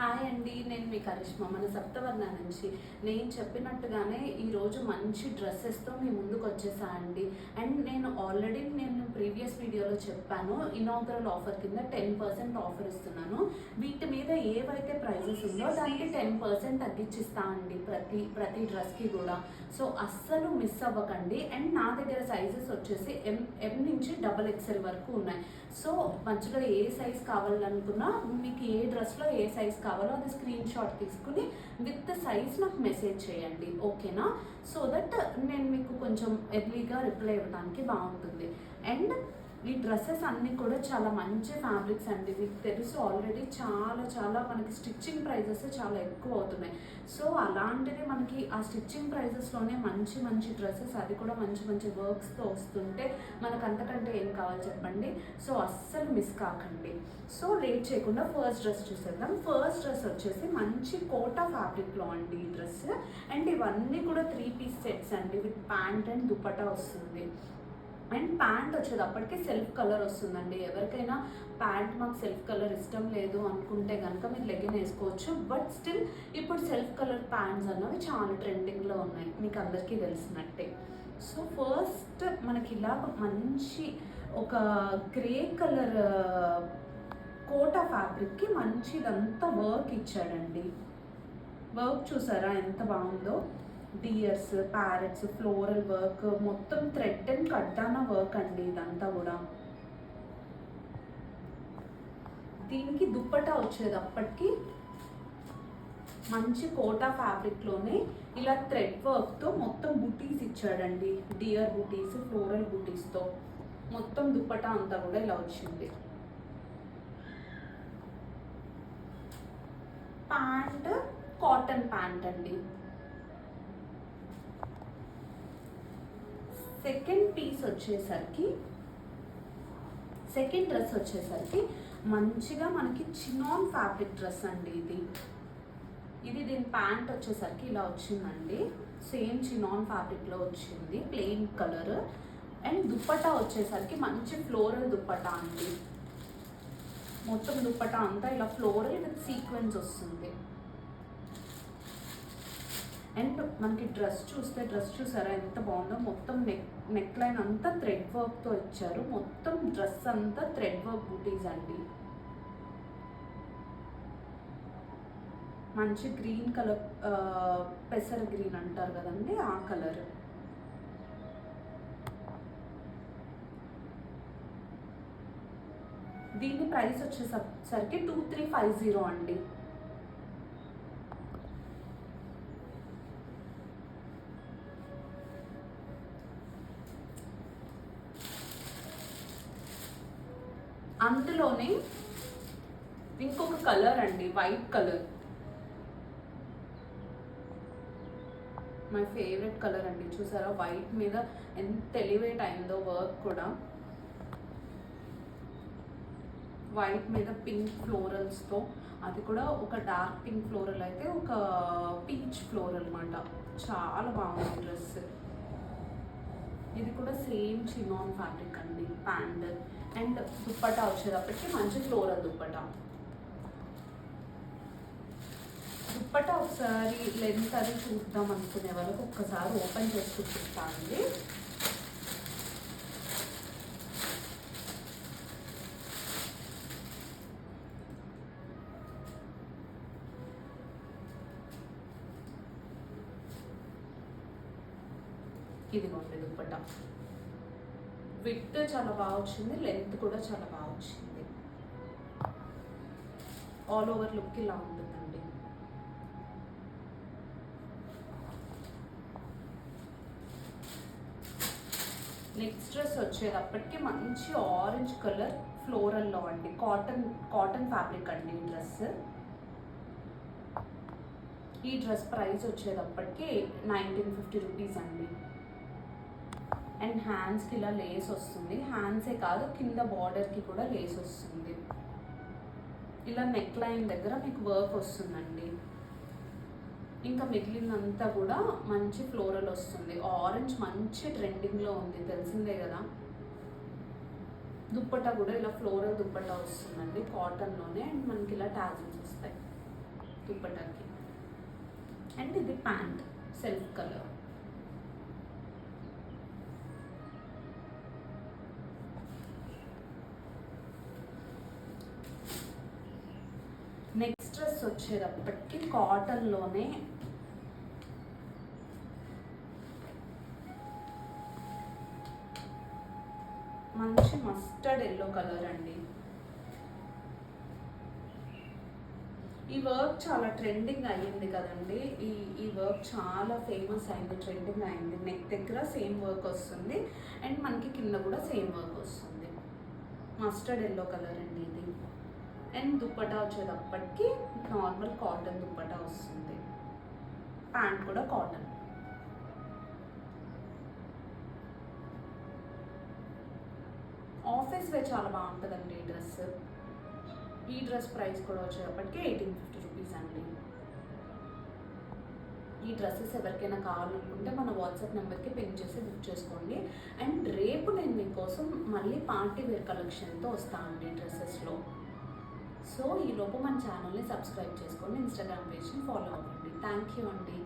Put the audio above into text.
Hi అండి, నేను మీ కరిష్మా మన సప్తవర్ణ నుంచి. నేను చెప్పినట్టుగానే ఈరోజు మంచి డ్రెస్సెస్తో మీ ముందుకు వచ్చేసా అండి. అండ్ నేను ప్రీవియస్ వీడియోలో చెప్పాను, ఇనాగరల్ ఆఫర్ కింద 10% ఆఫర్ ఇస్తున్నాను. వీటి మీద ఏవైతే ప్రైజెస్ ఉందో దానికి 10% తగ్గించిస్తా అండి ప్రతి డ్రెస్కి కూడా. సో అస్సలు మిస్ అవ్వకండి. అండ్ నా దగ్గర సైజెస్ వచ్చేసి ఎం నుంచి XXL వరకు ఉన్నాయి. సో మధ్యలో ఏ సైజ్ కావాలనుకున్నా, మీకు ఏ డ్రెస్లో ఏ సైజ్ కావాలో అది స్క్రీన్ షాట్ తీసుకుని విత్ సైజ్ నాకు మెసేజ్ చేయండి, ఓకేనా? సో దట్ నేను మీకు కొంచెం ఎర్లీగా రిప్లై ఇవ్వడానికి బాగుంటుంది. అండ్ ఈ డ్రెస్సెస్ అన్నీ కూడా చాలా మంచి ఫ్యాబ్రిక్స్ అండి. మీకు తెలుసు ఆల్రెడీ చాలా మనకి స్టిచ్చింగ్ ప్రైజెస్ చాలా ఎక్కువ అవుతున్నాయి. సో అలాంటిది మనకి ఆ స్టిచ్చింగ్ ప్రైజెస్లోనే మంచి డ్రెస్సెస్, అది కూడా మంచి వర్క్స్తో వస్తుంటే మనకు అంతకంటే ఏం కావాలి చెప్పండి. సో అస్సలు మిస్ కాకండి. సో లేట్ చేయకుండా ఫస్ట్ డ్రెస్ చూసేద్దాం. ఫస్ట్ డ్రెస్ వచ్చేసి మంచి కోటా ఫ్యాబ్రిక్లో అండి ఈ డ్రెస్. అండ్ ఇవన్నీ కూడా 3 పీస్ సెట్స్ అండి, విత్ ప్యాంట్ అండ్ దుపట్టా వస్తుంది. అండ్ ప్యాంట్ వచ్చేటప్పటికి సెల్ఫ్ కలర్ వస్తుందండి. ఎవరికైనా ప్యాంట్ మాకు సెల్ఫ్ కలర్ ఇష్టం లేదు అనుకుంటే కనుక మీరు లెగిన్ వేసుకోవచ్చు. బట్ స్టిల్ ఇప్పుడు సెల్ఫ్ కలర్ ప్యాంట్స్ అన్నవి చాలా ట్రెండింగ్లో ఉన్నాయి, మీకు అందరికీ తెలిసినట్టే. సో ఫస్ట్ మనకి ఇలా మంచి ఒక గ్రే కలర్ కోటా ఫ్యాబ్రిక్కి మంచిదంతా వర్క్ ఇచ్చాడండి. వర్క్ చూసారా ఎంత బాగుందో. డియర్స్, ప్యారెట్స్, ఫ్లోరల్ వర్క్, మొత్తం థ్రెడ్ అండ్ కడ్డాన వర్క్ అండి ఇదంతా కూడా. దీనికి దుప్పటా వచ్చేటప్పటికి మంచి కోటా ఫ్యాబ్రిక్లోనే ఇలా థ్రెడ్ వర్క్తో మొత్తం బుటీస్ ఇచ్చాడండి. డియర్ బుటీస్, ఫ్లోరల్ బుటీస్తో మొత్తం దుప్పటా అంతా కూడా ఇలా వచ్చింది. ప్యాంట్ కాటన్ ప్యాంట్ అండి. సెకండ్ డ్రెస్ వచ్చేసరికి మంచిగా మనకి చినాన్ ఫ్యాబ్రిక్ డ్రెస్ అండి దీని ప్యాంట్ వచ్చేసరికి ఇలా వచ్చిందండి. సేమ్ చినాన్ ఫ్యాబ్రిక్లో వచ్చింది, ప్లెయిన్ కలర్. అండ్ దుప్పటా వచ్చేసరికి మంచి ఫ్లోరల్ దుప్పటా అండి. మొత్తం దుప్పటా అంతా ఇలా ఫ్లోరల్ విత్ సీక్వెన్స్ వస్తుంది. అండ్ మనకి డ్రెస్ చూసారా ఎంత బాగుందో. మొత్తం నెక్ లైన్ అంతా థ్రెడ్ వర్క్తో ఇచ్చారు. మొత్తం డ్రెస్ అంతా థ్రెడ్ వర్క్ బూటీస్ అండి. మంచి గ్రీన్ కలర్, పెసర గ్రీన్ అంటారు కదండి, ఆ కలర్. దీని ప్రైస్ వచ్చేసరికి 2350 అండి. అందులోనే ఇంకొక కలర్ అండి, white colour. My favourite colour అండి. చూసారా వైట్ మీద ఎంత ఎలివేట్ అయిందో వర్క్ కూడా. వైట్ మీద పింక్ ఫ్లోరల్స్తో, అది కూడా ఒక డార్క్ పింక్ ఫ్లోరల్ అయితే ఒక పీచ్ ఫ్లోరల్ అన్నమాట. చాలా బాగుంది డ్రెస్. ఇది కూడా సేమ్ చినాన్ ఫ్యాబ్రిక్ అండి ప్యాంట్. అండ్ దుప్పటా వచ్చేటప్పటికి మంచి ఫ్లోరల్ దుప్పటా. దుప్పటా ఒకసారి లెంత్ అది చూద్దాం అనుకునే వాళ్ళకి ఒక్కసారి ఓపెన్ చేసి చూపిస్తానండి. ఇదిగోండి దుప్పటా. విడ్త్ చాలా బాగా వచ్చింది, లెంత్ కూడా చాలా బాగా వచ్చింది. ఆల్ ఓవర్ లుక్ ఇలా ఉంటుందండి. నెక్స్ట్ డ్రెస్ వచ్చేటప్పటికి మంచి ఆరెంజ్ కలర్ ఫ్లోరల్లో అండి. కాటన్ ఫ్యాబ్రిక్ అండి ఈ డ్రెస్. ఈ డ్రెస్ ప్రైస్ వచ్చేటప్పటికి 1950 రూపీస్ అండి. అండ్ హ్యాండ్స్కి ఇలా లేస్ వస్తుంది. హ్యాండ్సే కాదు, కింద బార్డర్కి కూడా లేస్ వస్తుంది. ఇలా నెక్ లైన్ దగ్గర మీకు వర్క్ వస్తుందండి. ఇంకా మిగిలినంతా కూడా మంచి ఫ్లోరల్ వస్తుంది. ఆరెంజ్ మంచి ట్రెండింగ్లో ఉంది, తెలిసిందే కదా. దుప్పట్టా కూడా ఇలా ఫ్లోరల్ దుప్పట్టా వస్తుందండి కాటన్లోనే. అండ్ మనకి ఇలా టాజిల్స్ వస్తాయి. దుప్పటాకి. అండ్ ఇది pant self colour. Next dress వచ్చేటప్పటికి కాటన్లోనే మంచి మస్టర్డ్ ఎల్లో కలర్ అండి. ఈ వర్క్ చాలా ట్రెండింగ్ అయ్యింది కదండి. ఈ వర్క్ చాలా ఫేమస్ అయింది, ట్రెండింగ్ అయింది. నెక్ దగ్గర సేమ్ వర్క్ వస్తుంది అండ్ మనకి కింద కూడా సేమ్ వర్క్ వస్తుంది. మస్టర్డ్ ఎల్లో కలర్ అండి ఇది. అండ్ దుప్పటా వచ్చేటప్పటికి నార్మల్ కాటన్ దుప్పటా వస్తుంది. ప్యాంట్ కూడా కాటన్. ఆఫీస్ వేర్ చాలా బాగుంటుందండి ఈ డ్రెస్. ఈ డ్రెస్ ప్రైస్ కూడా వచ్చేటప్పటికి 1850 రూపీస్ అండి. ఈ డ్రెస్సెస్ ఎవరికైనా కావాలనుకుంటే మన వాట్సాప్ నెంబర్కి పింక్ చేసి బుక్ చేసుకోండి. అండ్ రేపు నేను మీకోసం మళ్ళీ పార్టీ వేర్ కలెక్షన్తో వస్తానండి డ్రెస్సెస్లో. సో ఈలోపు మన ఛానల్ని సబ్స్క్రైబ్ చేసుకోండి, ఇన్స్టాగ్రామ్ పేజ్ని ఫాలో అవ్వండి. థ్యాంక్ యూ అండి.